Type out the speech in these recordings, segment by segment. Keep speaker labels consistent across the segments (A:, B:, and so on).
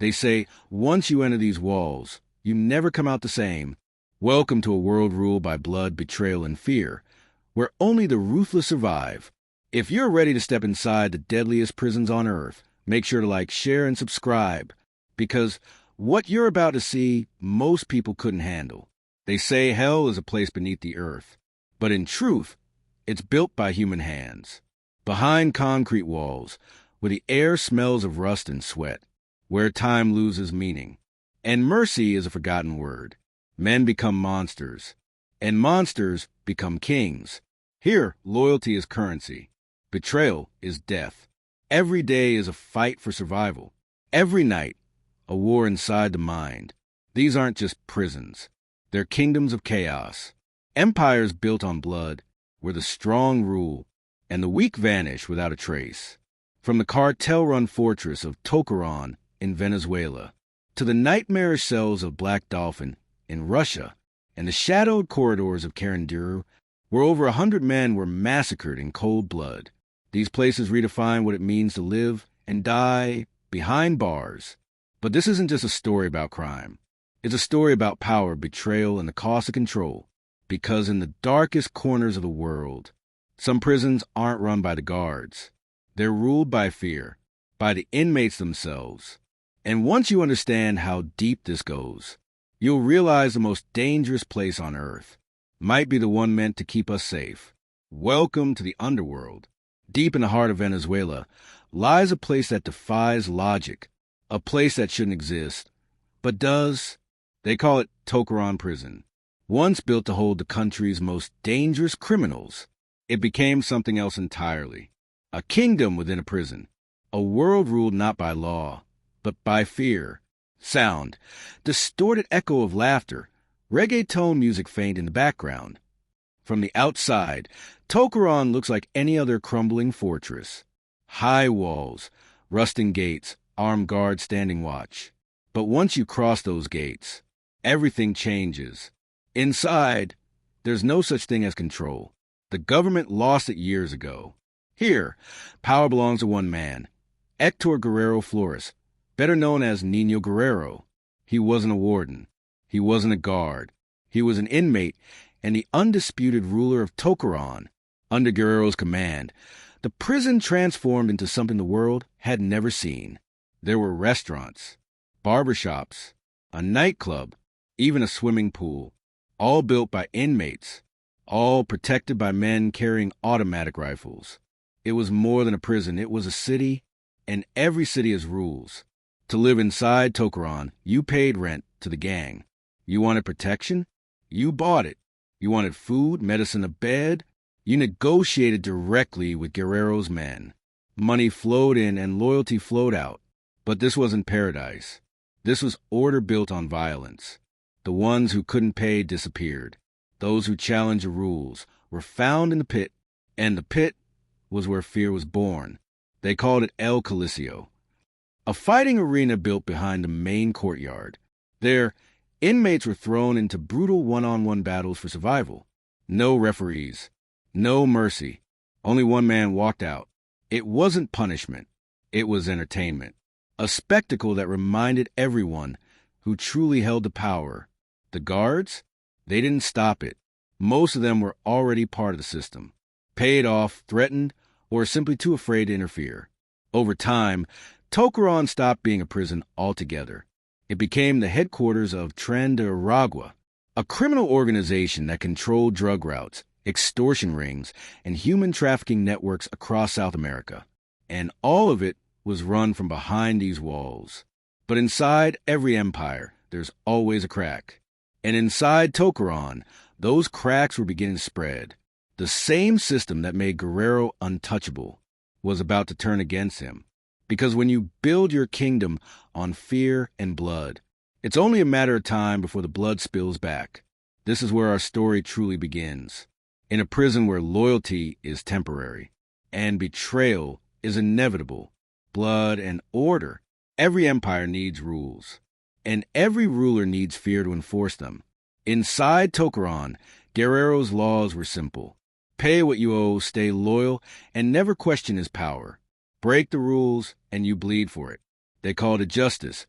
A: They say, once you enter these walls, you never come out the same. Welcome to a world ruled by blood, betrayal, and fear, where only the ruthless survive. If you're ready to step inside the deadliest prisons on Earth, make sure to like, share, and subscribe, because what you're about to see, most people couldn't handle. They say hell is a place beneath the earth, but in truth, it's built by human hands. Behind concrete walls, where the air smells of rust and sweat, where time loses meaning, and mercy is a forgotten word. Men become monsters, and monsters become kings. Here, loyalty is currency. Betrayal is death. Every day is a fight for survival. Every night, a war inside the mind. These aren't just prisons. They're kingdoms of chaos. Empires built on blood, where the strong rule and the weak vanish without a trace. From the cartel-run fortress of Tocorón in Venezuela, to the nightmarish cells of Black Dolphin in Russia, and the shadowed corridors of Carandiru, where over 100 men were massacred in cold blood. These places redefine what it means to live and die behind bars. But this isn't just a story about crime. It's a story about power, betrayal, and the cost of control. Because in the darkest corners of the world, some prisons aren't run by the guards. They're ruled by fear, by the inmates themselves. And once you understand how deep this goes, you'll realize the most dangerous place on Earth might be the one meant to keep us safe. Welcome to the underworld. Deep in the heart of Venezuela lies a place that defies logic, a place that shouldn't exist, but does. They call it Tocorón Prison. Once built to hold the country's most dangerous criminals, it became something else entirely. A kingdom within a prison. A world ruled not by law, but by fear. Sound, distorted echo of laughter, reggaeton music faint in the background. From the outside, Tocorón looks like any other crumbling fortress. High walls, rusting gates, armed guards standing watch. But once you cross those gates, everything changes. Inside, there's no such thing as control. The government lost it years ago. Here, power belongs to one man, Héctor Guerrero Flores, better known as Niño Guerrero. He wasn't a warden. He wasn't a guard. He was an inmate and the undisputed ruler of Tocorón. Under Guerrero's command, the prison transformed into something the world had never seen. There were restaurants, barbershops, a nightclub, even a swimming pool, all built by inmates, all protected by men carrying automatic rifles. It was more than a prison. It was a city, and every city has rules. To live inside Tocorón, you paid rent to the gang. You wanted protection? You bought it. You wanted food, medicine, a bed? You negotiated directly with Guerrero's men. Money flowed in and loyalty flowed out. But this wasn't paradise. This was order built on violence. The ones who couldn't pay disappeared. Those who challenged the rules were found in the pit, and the pit was where fear was born. They called it El Coliseo, a fighting arena built behind the main courtyard. There, inmates were thrown into brutal one-on-one battles for survival. No referees, no mercy. Only one man walked out. It wasn't punishment. It was entertainment. A spectacle that reminded everyone who truly held the power. The guards? They didn't stop it. Most of them were already part of the system, paid off, threatened, or simply too afraid to interfere. Over time, Tocorón stopped being a prison altogether. It became the headquarters of Tren de Aragua, a criminal organization that controlled drug routes, extortion rings, and human trafficking networks across South America. And all of it was run from behind these walls. But inside every empire, there's always a crack. And inside Tocorón, those cracks were beginning to spread. The same system that made Guerrero untouchable was about to turn against him. Because when you build your kingdom on fear and blood, it's only a matter of time before the blood spills back. This is where our story truly begins. In a prison where loyalty is temporary and betrayal is inevitable. Blood and order. Every empire needs rules. And every ruler needs fear to enforce them. Inside Tocorón, Guerrero's laws were simple. Pay what you owe, stay loyal, and never question his power. Break the rules, and you bleed for it. They called it justice,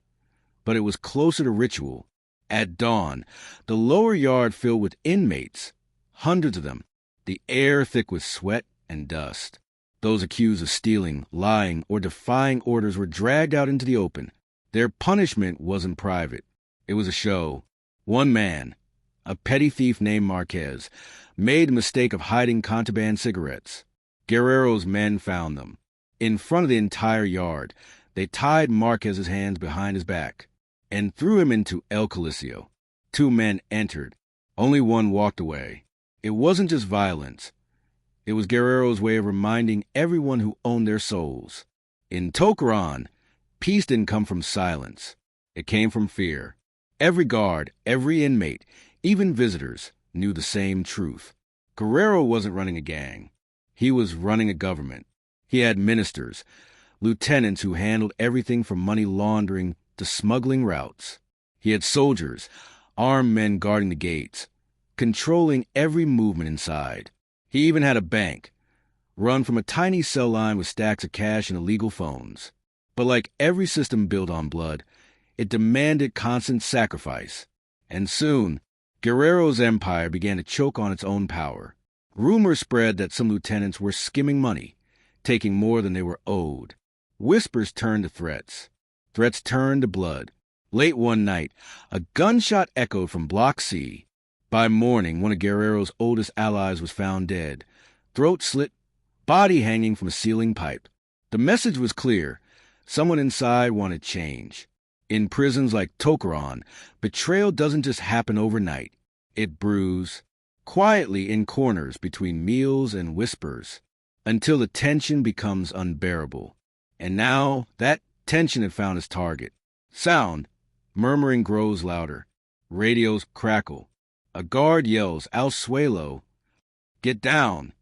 A: but it was closer to ritual. At dawn, the lower yard filled with inmates, hundreds of them, the air thick with sweat and dust. Those accused of stealing, lying, or defying orders were dragged out into the open. Their punishment wasn't private. It was a show. One man, a petty thief named Marquez, made the mistake of hiding contraband cigarettes. Guerrero's men found them. In front of the entire yard, they tied Marquez's hands behind his back and threw him into El Coliseo. 2 men entered. Only one walked away. It wasn't just violence. It was Guerrero's way of reminding everyone who owned their souls. In Tocorón, peace didn't come from silence. It came from fear. Every guard, every inmate, even visitors, knew the same truth. Guerrero wasn't running a gang. He was running a government. He had ministers, lieutenants who handled everything from money laundering to smuggling routes. He had soldiers, armed men guarding the gates, controlling every movement inside. He even had a bank, run from a tiny cell line with stacks of cash and illegal phones. But like every system built on blood, it demanded constant sacrifice. And soon, Guerrero's empire began to choke on its own power. Rumors spread that some lieutenants were skimming money, taking more than they were owed. Whispers turned to threats. Threats turned to blood. Late one night, a gunshot echoed from Block C. By morning, one of Guerrero's oldest allies was found dead, throat slit, body hanging from a ceiling pipe. The message was clear. Someone inside wanted change. In prisons like Tocorón, betrayal doesn't just happen overnight. It brews, quietly in corners between meals and whispers, until the tension becomes unbearable. And now, that tension had found its target. Sound. Murmuring grows louder. Radios crackle. A guard yells, "Al suelo!" "Get down!"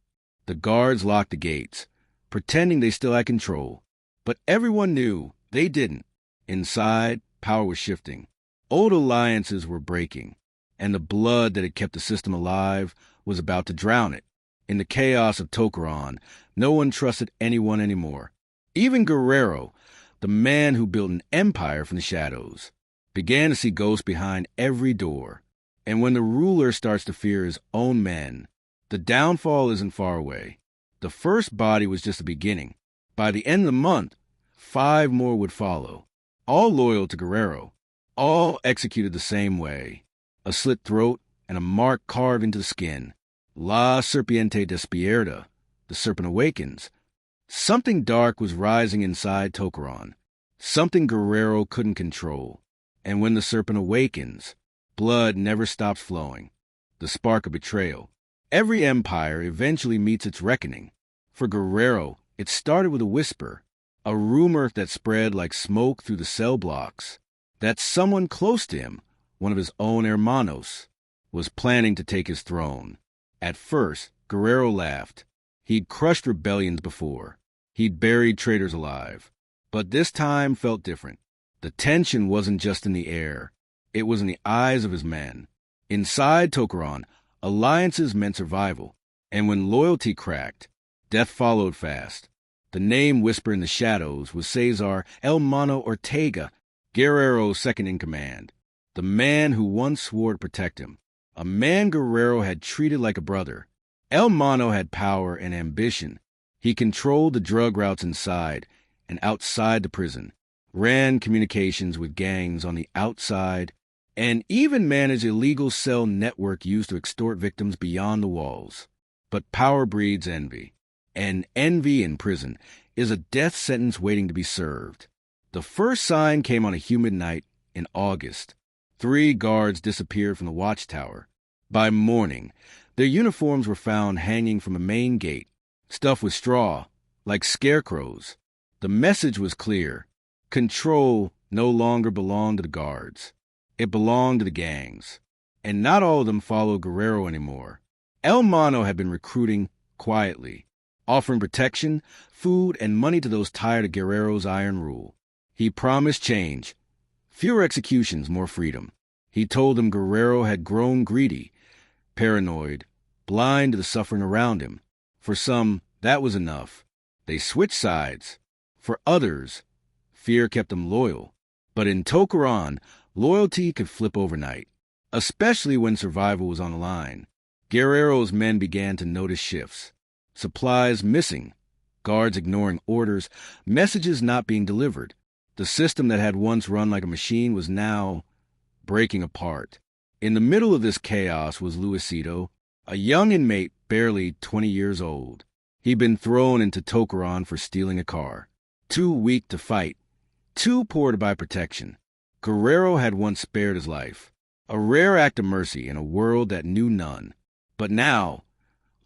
A: The guards lock the gates, pretending they still had control. But everyone knew they didn't. Inside, power was shifting. Old alliances were breaking, and the blood that had kept the system alive was about to drown it. In the chaos of Tocorón, no one trusted anyone anymore. Even Guerrero, the man who built an empire from the shadows, began to see ghosts behind every door. And when the ruler starts to fear his own men, the downfall isn't far away. The first body was just the beginning. By the end of the month, 5 more would follow, all loyal to Guerrero, all executed the same way. A slit throat and a mark carved into the skin. La Serpiente despierta, the serpent awakens. Something dark was rising inside Tocorón, something Guerrero couldn't control. And when the serpent awakens, blood never stops flowing. The spark of betrayal. Every empire eventually meets its reckoning. For Guerrero, it started with a whisper, a rumor that spread like smoke through the cell blocks, that someone close to him, one of his own hermanos, was planning to take his throne. At first, Guerrero laughed. He'd crushed rebellions before. He'd buried traitors alive. But this time felt different. The tension wasn't just in the air. It was in the eyes of his men. Inside Tocorón, alliances meant survival. And when loyalty cracked, death followed fast. The name whispered in the shadows was Cesar El Mono Ortega, Guerrero's second in command. The man who once swore to protect him. A man Guerrero had treated like a brother. El Mono had power and ambition. He controlled the drug routes inside and outside the prison, ran communications with gangs on the outside, and even managed a legal cell network used to extort victims beyond the walls. But power breeds envy, and envy in prison is a death sentence waiting to be served. The first sign came on a humid night in August. 3 guards disappeared from the watchtower. By morning, their uniforms were found hanging from a main gate, stuffed with straw, like scarecrows. The message was clear. Control no longer belonged to the guards. It belonged to the gangs. And not all of them followed Guerrero anymore. El Mono had been recruiting quietly, offering protection, food, and money to those tired of Guerrero's iron rule. He promised change. Fewer executions, more freedom. He told them Guerrero had grown greedy, paranoid, blind to the suffering around him. For some, that was enough. They switched sides. For others, fear kept them loyal. But in Tocorón, loyalty could flip overnight, especially when survival was on the line. Guerrero's men began to notice shifts. Supplies missing, guards ignoring orders, messages not being delivered. The system that had once run like a machine was now breaking apart. In the middle of this chaos was Luisito, a young inmate barely 20 years old. He'd been thrown into Tocorón for stealing a car. Too weak to fight, too poor to buy protection. Guerrero had once spared his life, a rare act of mercy in a world that knew none. But now,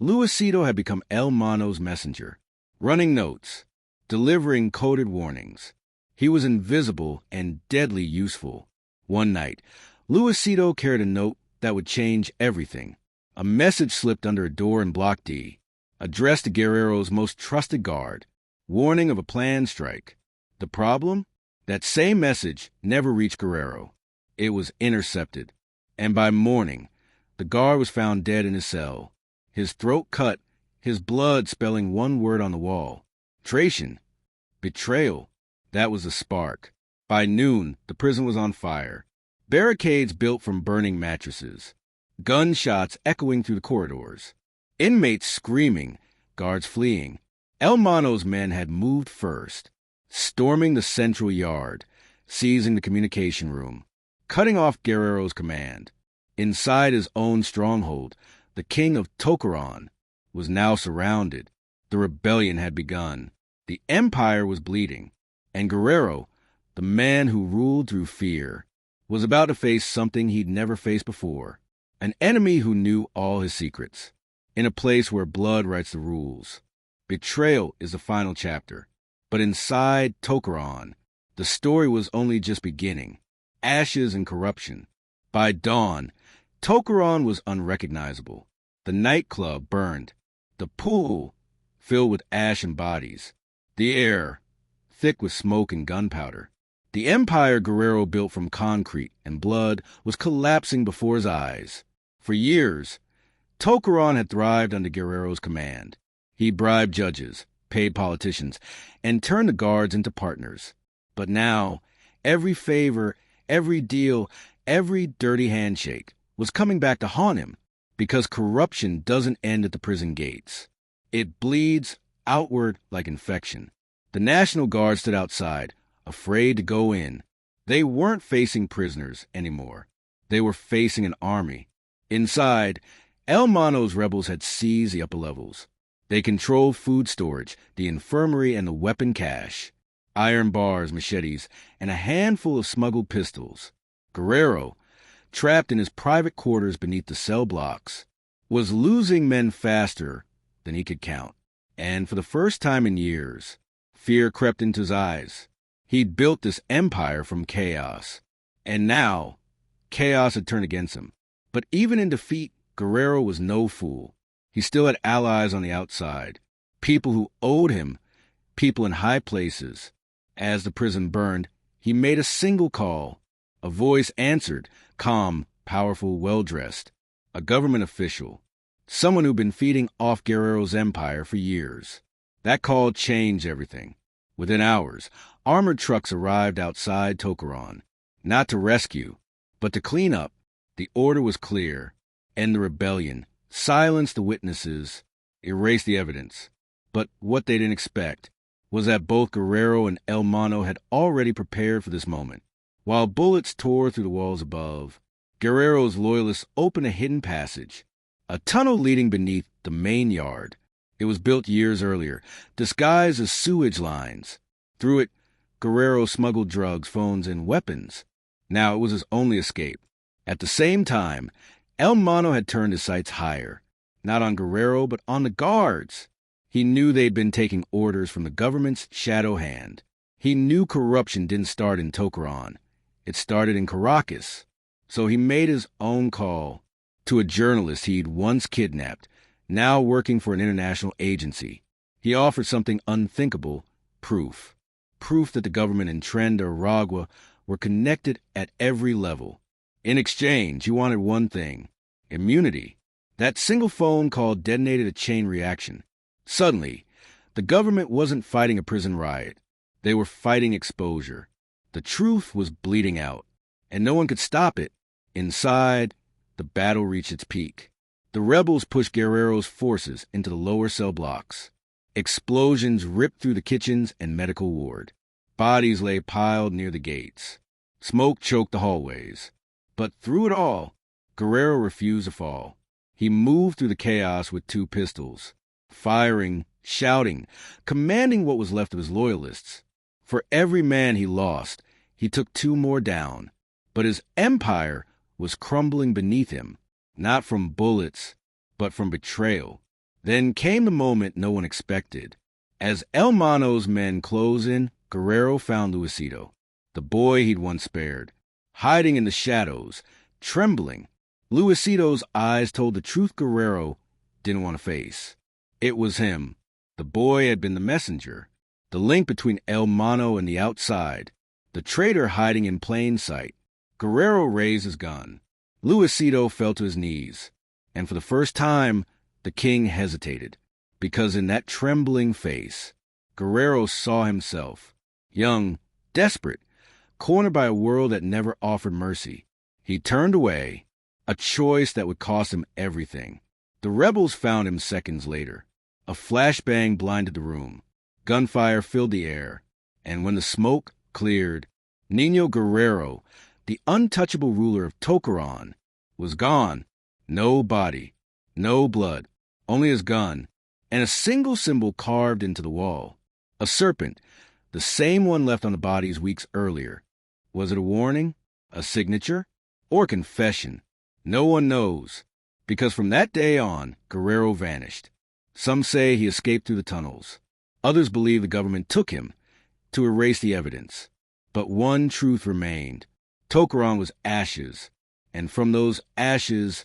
A: Luisito had become El Mano's messenger, running notes, delivering coded warnings. He was invisible and deadly useful. One night, Luisito carried a note that would change everything. A message slipped under a door in Block D, addressed to Guerrero's most trusted guard, warning of a planned strike. The problem? That same message never reached Guerrero. It was intercepted, and by morning, the guard was found dead in his cell, his throat cut, his blood spelling one word on the wall. Traition. Betrayal. That was the spark. By noon, the prison was on fire. Barricades built from burning mattresses. Gunshots echoing through the corridors. Inmates screaming, guards fleeing. El Mano's men had moved first, storming the central yard, seizing the communication room, cutting off Guerrero's command. Inside his own stronghold, the king of Tocorón was now surrounded. The rebellion had begun. The empire was bleeding. And Guerrero, the man who ruled through fear, was about to face something he'd never faced before. An enemy who knew all his secrets. In a place where blood writes the rules. Betrayal is the final chapter. But inside Tocorón, the story was only just beginning. Ashes and corruption. By dawn, Tocorón was unrecognizable. The nightclub burned. The pool filled with ash and bodies. The air thick with smoke and gunpowder. The empire Guerrero built from concrete and blood was collapsing before his eyes. For years, Tocorón had thrived under Guerrero's command. He bribed judges, paid politicians, and turned the guards into partners. But now, every favor, every deal, every dirty handshake was coming back to haunt him, because corruption doesn't end at the prison gates. It bleeds outward like infection. The National Guard stood outside, afraid to go in. They weren't facing prisoners anymore. They were facing an army. Inside, El Mano's rebels had seized the upper levels. They controlled food storage, the infirmary, and the weapon cache. Iron bars, machetes, and a handful of smuggled pistols. Guerrero, trapped in his private quarters beneath the cell blocks, was losing men faster than he could count. And for the first time in years, fear crept into his eyes. He'd built this empire from chaos. And now, chaos had turned against him. But even in defeat, Guerrero was no fool. He still had allies on the outside, people who owed him, people in high places. As the prison burned, he made a single call. A voice answered, calm, powerful, well-dressed. A government official. Someone who'd been feeding off Guerrero's empire for years. That call changed everything. Within hours, armored trucks arrived outside Tocorón, not to rescue, but to clean up. The order was clear. End the rebellion. Silence the witnesses. Erase the evidence. But what they didn't expect was that both Guerrero and El Mano had already prepared for this moment. While bullets tore through the walls above, Guerrero's loyalists opened a hidden passage, a tunnel leading beneath the main yard. It was built years earlier, disguised as sewage lines. Through it, Guerrero smuggled drugs, phones, and weapons. Now it was his only escape. At the same time, El Mano had turned his sights higher, not on Guerrero, but on the guards. He knew they'd been taking orders from the government's shadow hand. He knew corruption didn't start in Tocorón. It started in Caracas. So he made his own call to a journalist he'd once kidnapped, now working for an international agency. He offered something unthinkable, proof. Proof that the government and Tren de Aragua were connected at every level. In exchange, he wanted one thing: immunity. That single phone call detonated a chain reaction. Suddenly, the government wasn't fighting a prison riot. They were fighting exposure. The truth was bleeding out, and no one could stop it. Inside, the battle reached its peak. The rebels pushed Guerrero's forces into the lower cell blocks. Explosions ripped through the kitchens and medical ward. Bodies lay piled near the gates. Smoke choked the hallways. But through it all, Guerrero refused to fall. He moved through the chaos with 2 pistols, firing, shouting, commanding what was left of his loyalists. For every man he lost, he took 2 more down. But his empire was crumbling beneath him, not from bullets, but from betrayal. Then came the moment no one expected. As El Mano's men closed in, Guerrero found Luisito, the boy he'd once spared, hiding in the shadows, trembling. Luisito's eyes told the truth Guerrero didn't want to face. It was him. The boy had been the messenger, the link between El Mano and the outside, the traitor hiding in plain sight. Guerrero raised his gun. Luisito fell to his knees, and for the first time, the king hesitated, because in that trembling face, Guerrero saw himself, young, desperate, cornered by a world that never offered mercy. He turned away, a choice that would cost him everything. The rebels found him seconds later. A flashbang blinded the room. Gunfire filled the air, and when the smoke cleared, Niño Guerrero, the untouchable ruler of Tocorón, was gone. No body, no blood, only his gun, and a single symbol carved into the wall. A serpent, the same one left on the bodies weeks earlier. Was it a warning, a signature, or confession? No one knows, because from that day on, Guerrero vanished. Some say he escaped through the tunnels. Others believe the government took him to erase the evidence. But one truth remained. Tocorón was ashes, and from those ashes,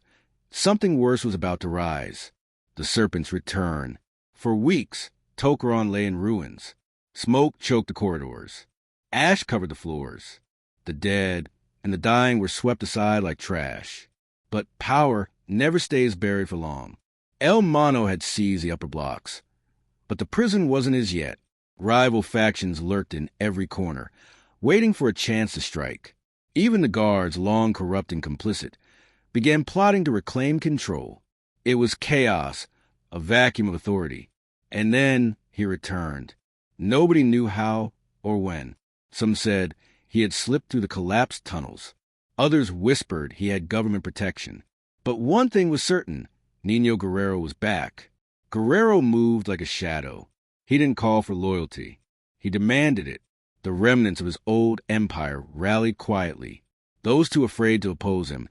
A: something worse was about to rise. The Serpent's return. For weeks, Tocorón lay in ruins. Smoke choked the corridors. Ash covered the floors. The dead and the dying were swept aside like trash. But power never stays buried for long. El Mano had seized the upper blocks. But the prison wasn't his yet. Rival factions lurked in every corner, waiting for a chance to strike. Even the guards, long corrupt and complicit, began plotting to reclaim control. It was chaos, a vacuum of authority. And then he returned. Nobody knew how or when. Some said he had slipped through the collapsed tunnels. Others whispered he had government protection. But one thing was certain, Niño Guerrero was back. Guerrero moved like a shadow. He didn't call for loyalty. He demanded it. The remnants of his old empire rallied quietly, those too afraid to oppose him,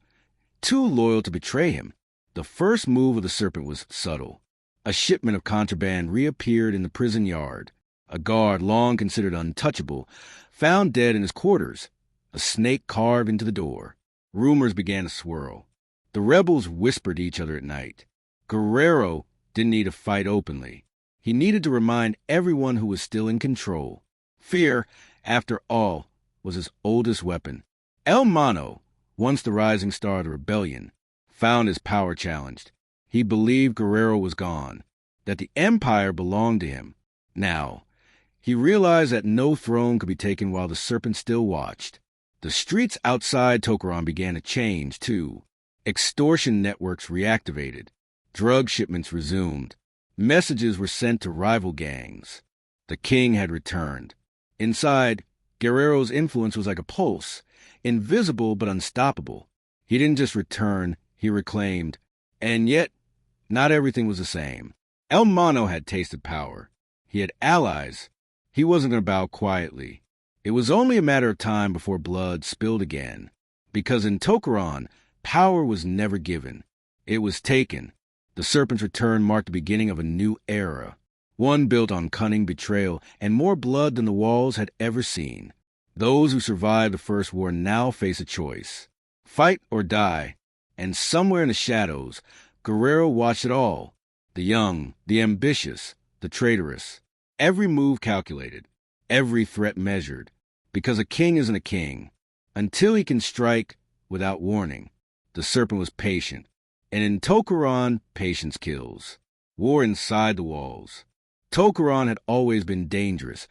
A: too loyal to betray him. The first move of the Serpent was subtle. A shipment of contraband reappeared in the prison yard. A guard, long considered untouchable, found dead in his quarters, a snake carved into the door. Rumors began to swirl. The rebels whispered to each other at night. Guerrero didn't need to fight openly. He needed to remind everyone who was still in control. Fear, after all, was his oldest weapon. El Mano, once the rising star of the rebellion, found his power challenged. He believed Guerrero was gone, that the empire belonged to him. Now, he realized that no throne could be taken while the Serpent still watched. The streets outside Tocorón began to change, too. Extortion networks reactivated. Drug shipments resumed. Messages were sent to rival gangs. The king had returned. Inside, Guerrero's influence was like a pulse, invisible but unstoppable. He didn't just return, he reclaimed. And yet, not everything was the same. El Mano had tasted power. He had allies. He wasn't going to bow quietly. It was only a matter of time before blood spilled again. Because in Tocorón, power was never given. It was taken. The Serpent's return marked the beginning of a new era, one built on cunning, betrayal, and more blood than the walls had ever seen. Those who survived the First War now face a choice. Fight or die. And somewhere in the shadows, Guerrero watched it all. The young, the ambitious, the traitorous. Every move calculated, every threat measured. Because a king isn't a king until he can strike without warning. The Serpent was patient. And in Tocorón, patience kills. War inside the walls. Tocorón had always been dangerous,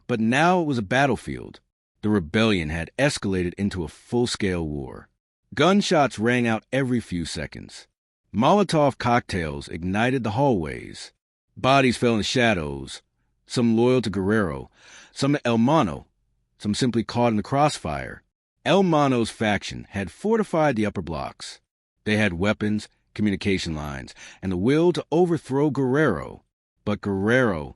A: but now it was a battlefield. The rebellion had escalated into a full-scale war. Gunshots rang out every few seconds. Molotov cocktails ignited the hallways. Bodies fell in the shadows, some loyal to Guerrero, some to El Mono, some simply caught in the crossfire. El Mono's faction had fortified the upper blocks. They had weapons, communication lines, and the will to overthrow Guerrero. But Guerrero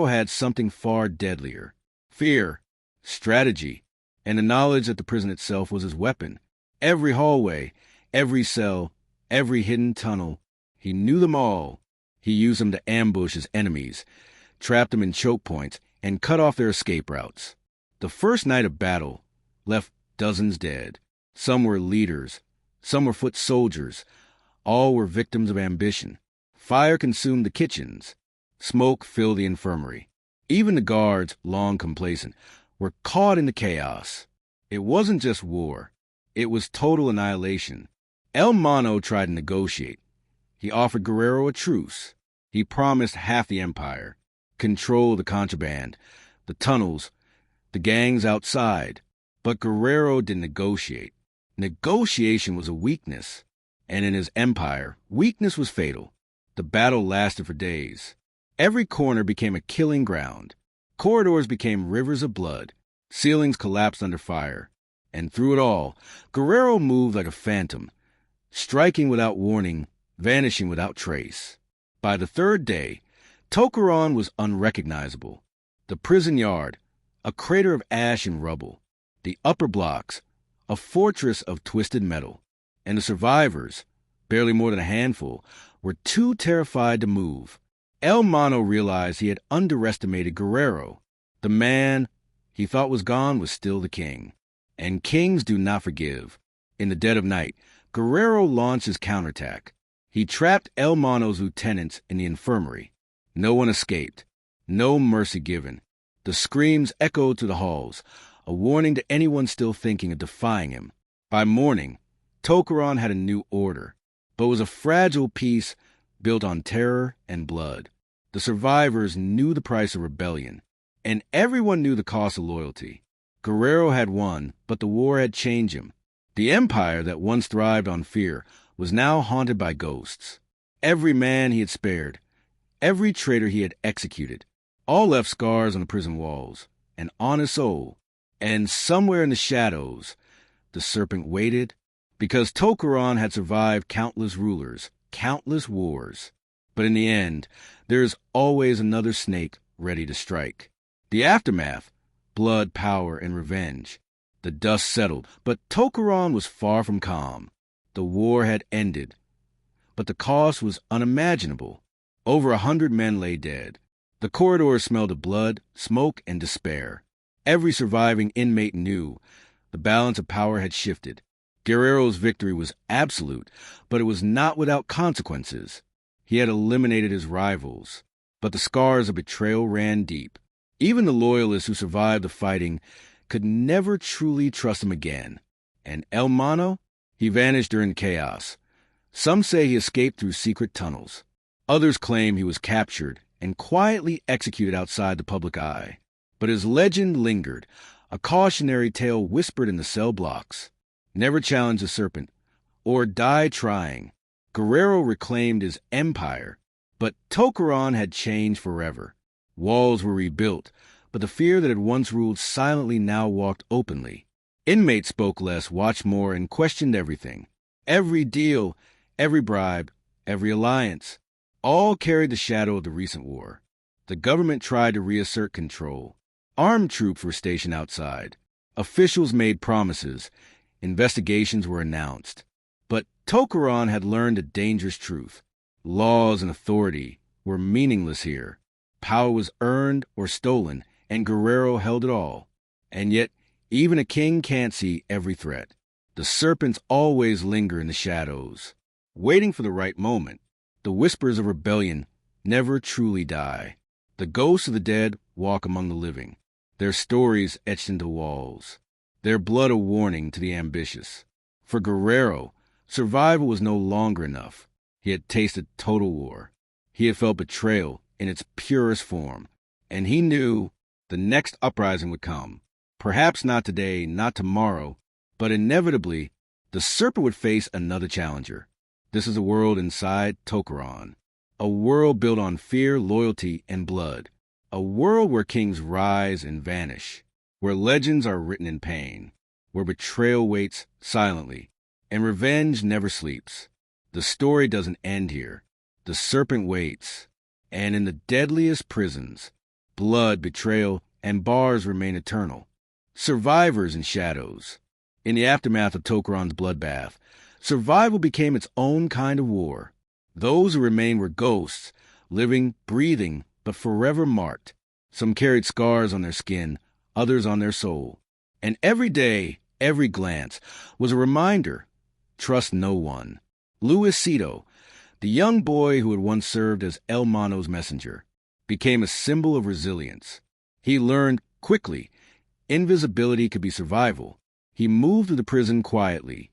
A: had something far deadlier: fear, strategy, and the knowledge that the prison itself was his weapon. Every hallway, every cell, every hidden tunnel, he knew them all. He used them to ambush his enemies, trap them in choke points, and cut off their escape routes. The first night of battle left dozens dead. Some were leaders, some were foot soldiers. All were victims of ambition. Fire consumed the kitchens. Smoke filled the infirmary. Even the guards, long complacent, were caught in the chaos. It wasn't just war. It was total annihilation. El Mono tried to negotiate. He offered Guerrero a truce. He promised half the empire, control the contraband, the tunnels, the gangs outside. But Guerrero didn't negotiate. Negotiation was a weakness. And in his empire, weakness was fatal. The battle lasted for days. Every corner became a killing ground. Corridors became rivers of blood. Ceilings collapsed under fire. And through it all, Guerrero moved like a phantom, striking without warning, vanishing without trace. By the third day, Tocorón was unrecognizable. The prison yard, a crater of ash and rubble. The upper blocks, a fortress of twisted metal. And the survivors, barely more than a handful, were too terrified to move. El Mono realized he had underestimated Guerrero. The man he thought was gone was still the king. And kings do not forgive. In the dead of night, Guerrero launched his counterattack. He trapped El Mono's lieutenants in the infirmary. No one escaped. No mercy given. The screams echoed through the halls, a warning to anyone still thinking of defying him. By morning, Tocorón had a new order, but was a fragile piece built on terror and blood. The survivors knew the price of rebellion, and everyone knew the cost of loyalty. Guerrero had won, but the war had changed him. The empire that once thrived on fear was now haunted by ghosts. Every man he had spared, every traitor he had executed, all left scars on the prison walls, and on his soul. And somewhere in the shadows, the Serpent waited, because Tocorón had survived countless rulers, countless wars. But in the end, there is always another snake ready to strike. The aftermath: blood, power, and revenge. The dust settled, but Tocorón was far from calm. The war had ended, but the cost was unimaginable. Over 100 men lay dead. The corridors smelled of blood, smoke, and despair. Every surviving inmate knew the balance of power had shifted. Guerrero's victory was absolute, but it was not without consequences. He had eliminated his rivals, but the scars of betrayal ran deep. Even the loyalists who survived the fighting could never truly trust him again. And El Mono? He vanished during the chaos. Some say he escaped through secret tunnels. Others claim he was captured and quietly executed outside the public eye. But his legend lingered, a cautionary tale whispered in the cell blocks. Never challenge the Serpent, or die trying. Guerrero reclaimed his empire, but Tocorón had changed forever. Walls were rebuilt, but the fear that had once ruled silently now walked openly. Inmates spoke less, watched more, and questioned everything. Every deal, every bribe, every alliance, all carried the shadow of the recent war. The government tried to reassert control. Armed troops were stationed outside. Officials made promises. Investigations were announced. But Tocorón had learned a dangerous truth. Laws and authority were meaningless here. Power was earned or stolen, and Guerrero held it all. And yet, even a king can't see every threat. The serpents always linger in the shadows, waiting for the right moment. The whispers of rebellion never truly die. The ghosts of the dead walk among the living, their stories etched into walls, their blood a warning to the ambitious. For Guerrero, survival was no longer enough. He had tasted total war. He had felt betrayal in its purest form, and he knew the next uprising would come, Perhaps not today, not tomorrow, but inevitably, the Serpent would face another challenger. This is a world inside Tocorón, a world built on fear, loyalty, and blood, a world where kings rise and vanish, where legends are written in pain, where betrayal waits silently, and revenge never sleeps. The story doesn't end here. The Serpent waits, and in the deadliest prisons, blood, betrayal, and bars remain eternal. Survivors in shadows. In the aftermath of Tocorón's bloodbath, survival became its own kind of war. Those who remained were ghosts, living, breathing, but forever marked. Some carried scars on their skin, others on their soul. And every day, every glance, was a reminder: trust no one. Luisito, the young boy who had once served as El Mano's messenger, became a symbol of resilience. He learned quickly invisibility could be survival. He moved through the prison quietly,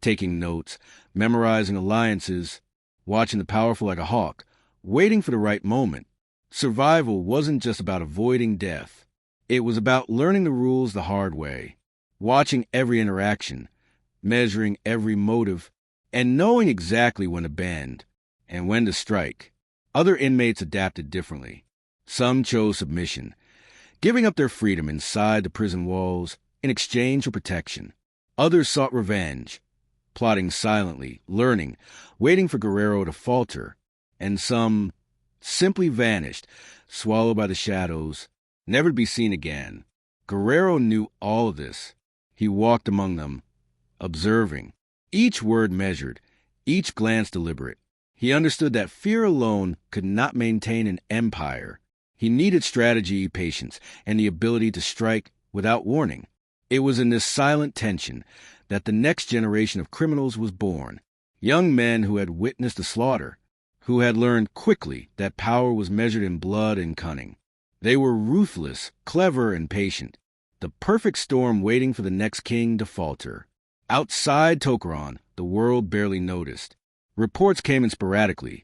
A: taking notes, memorizing alliances, watching the powerful like a hawk, waiting for the right moment. Survival wasn't just about avoiding death. It was about learning the rules the hard way, watching every interaction, measuring every motive, and knowing exactly when to bend and when to strike. Other inmates adapted differently. Some chose submission, giving up their freedom inside the prison walls in exchange for protection. Others sought revenge, plotting silently, learning, waiting for Guerrero to falter. And some simply vanished, swallowed by the shadows, never to be seen again. Guerrero knew all of this. He walked among them, observing, each word measured, each glance deliberate. He understood that fear alone could not maintain an empire. He needed strategy, patience, and the ability to strike without warning. It was in this silent tension that the next generation of criminals was born. Young men who had witnessed the slaughter, who had learned quickly that power was measured in blood and cunning. They were ruthless, clever, and patient, the perfect storm waiting for the next king to falter. Outside Tocorón, the world barely noticed. Reports came in sporadically: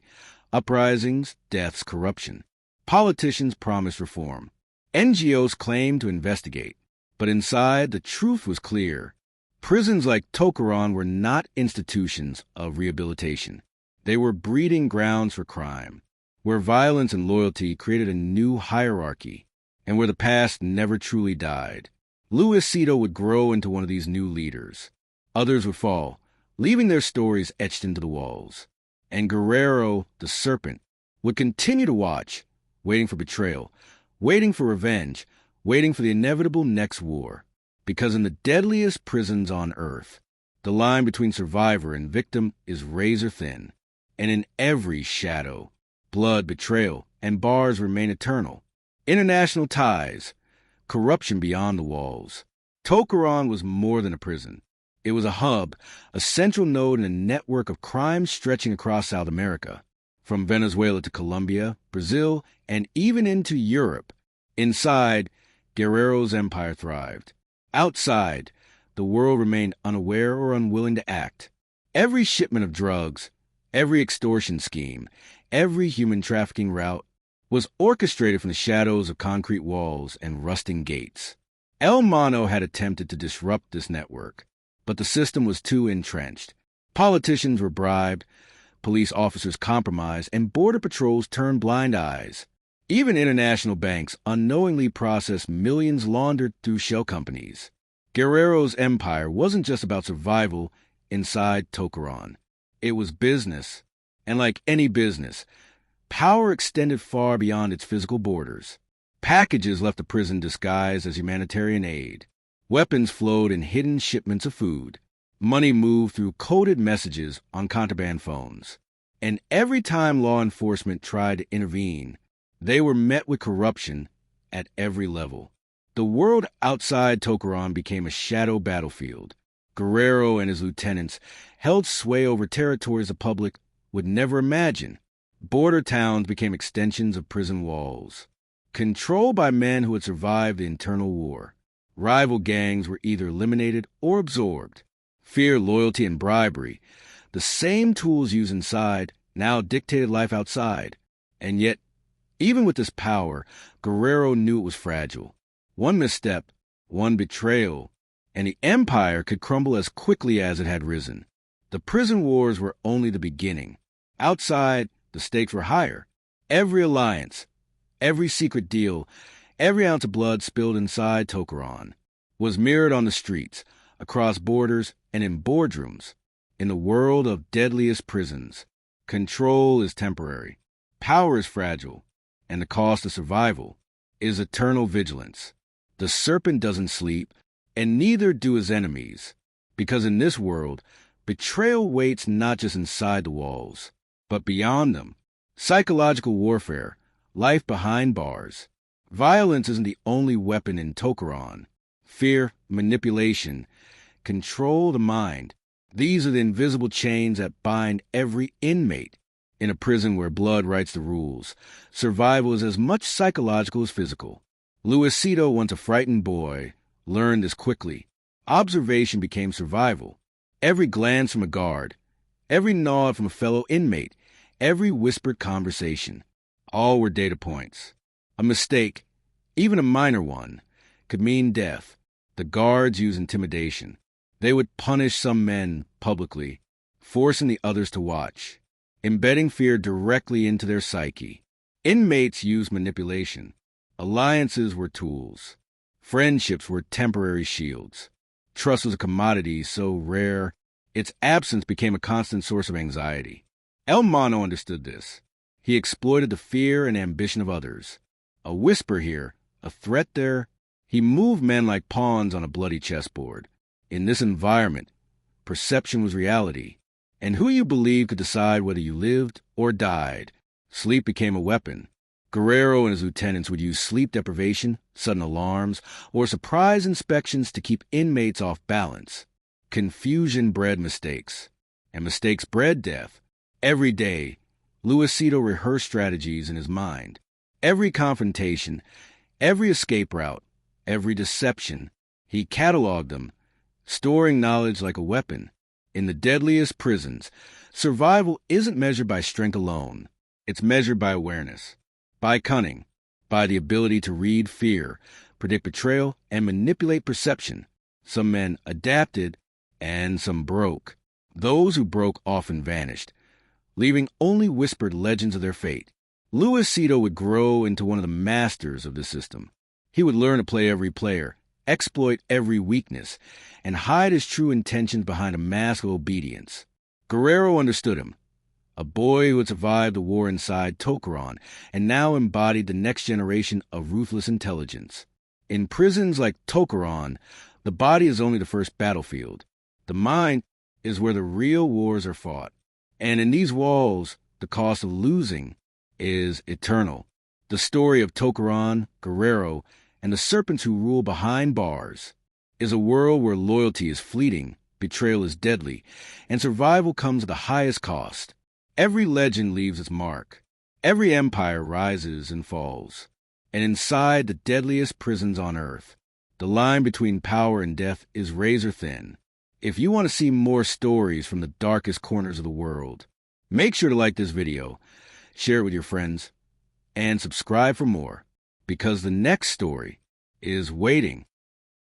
A: uprisings, deaths, corruption. Politicians promised reform. NGOs claimed to investigate. But inside, the truth was clear. Prisons like Tocorón were not institutions of rehabilitation. They were breeding grounds for crime, where violence and loyalty created a new hierarchy, and where the past never truly died. Luisito would grow into one of these new leaders. Others would fall, leaving their stories etched into the walls. And Guerrero, the Serpent, would continue to watch, waiting for betrayal, waiting for revenge, waiting for the inevitable next war. Because in the deadliest prisons on earth, the line between survivor and victim is razor thin. And in every shadow, blood, betrayal, and bars remain eternal. International ties, corruption beyond the walls. Tocorón was more than a prison. It was a hub, a central node in a network of crimes stretching across South America, from Venezuela to Colombia, Brazil, and even into Europe. Inside, Guerrero's empire thrived. Outside, the world remained unaware or unwilling to act. Every shipment of drugs, every extortion scheme, every human trafficking route was orchestrated from the shadows of concrete walls and rusting gates. El Mano had attempted to disrupt this network, but the system was too entrenched. Politicians were bribed, police officers compromised, and border patrols turned blind eyes. Even international banks unknowingly processed millions laundered through shell companies. Guerrero's empire wasn't just about survival inside Tocorón. It was business, and like any business, power extended far beyond its physical borders. Packages left the prison disguised as humanitarian aid. Weapons flowed in hidden shipments of food. Money moved through coded messages on contraband phones. And every time law enforcement tried to intervene, they were met with corruption at every level. The world outside Tocorón became a shadow battlefield. Guerrero and his lieutenants held sway over territories the public would never imagine. Border towns became extensions of prison walls, controlled by men who had survived the internal war. Rival gangs were either eliminated or absorbed. Fear, loyalty, and bribery, the same tools used inside, now dictated life outside. And yet, even with this power, Guerrero knew it was fragile. One misstep, one betrayal, and the empire could crumble as quickly as it had risen. The prison wars were only the beginning. Outside, the stakes were higher. Every alliance, every secret deal, every ounce of blood spilled inside Tocorón was mirrored on the streets, across borders, and in boardrooms. In the world of deadliest prisons, control is temporary, power is fragile, and the cost of survival is eternal vigilance. The Serpent doesn't sleep, and neither do his enemies, because in this world, betrayal waits not just inside the walls, but beyond them. Psychological warfare, life behind bars. Violence isn't the only weapon in Tocorón. Fear, manipulation, control the mind. These are the invisible chains that bind every inmate. In a prison where blood writes the rules, survival is as much psychological as physical. Luisito, once a frightened boy, learned this quickly. Observation became survival. Every glance from a guard, every nod from a fellow inmate, every whispered conversation, all were data points. A mistake, even a minor one, could mean death. The guards used intimidation. They would punish some men publicly, forcing the others to watch, embedding fear directly into their psyche. Inmates used manipulation. Alliances were tools. Friendships were temporary shields. Trust was a commodity so rare, its absence became a constant source of anxiety. El Mono understood this. He exploited the fear and ambition of others. A whisper here, a threat there. He moved men like pawns on a bloody chessboard. In this environment, perception was reality, and who you believed could decide whether you lived or died. Sleep became a weapon. Guerrero and his lieutenants would use sleep deprivation, sudden alarms, or surprise inspections to keep inmates off balance. Confusion bred mistakes, and mistakes bred death. Every day, Luisito rehearsed strategies in his mind. Every confrontation, every escape route, every deception, he cataloged them, storing knowledge like a weapon. In the deadliest prisons, survival isn't measured by strength alone. It's measured by awareness, by cunning, by the ability to read fear, predict betrayal, and manipulate perception. Some men adapted, and some broke. Those who broke often vanished, leaving only whispered legends of their fate. Luisito would grow into one of the masters of the system. He would learn to play every player, exploit every weakness, and hide his true intentions behind a mask of obedience. Guerrero understood him. A boy who had survived the war inside Tocorón and now embodied the next generation of ruthless intelligence. In prisons like Tocorón, the body is only the first battlefield. The mind is where the real wars are fought. And in these walls, the cost of losing is eternal. The story of Tocorón, Guerrero, and the serpents who rule behind bars is a world where loyalty is fleeting, betrayal is deadly, and survival comes at the highest cost. Every legend leaves its mark. Every empire rises and falls. And inside the deadliest prisons on earth, the line between power and death is razor thin. If you want to see more stories from the darkest corners of the world, make sure to like this video, share it with your friends, and subscribe for more, because the next story is waiting.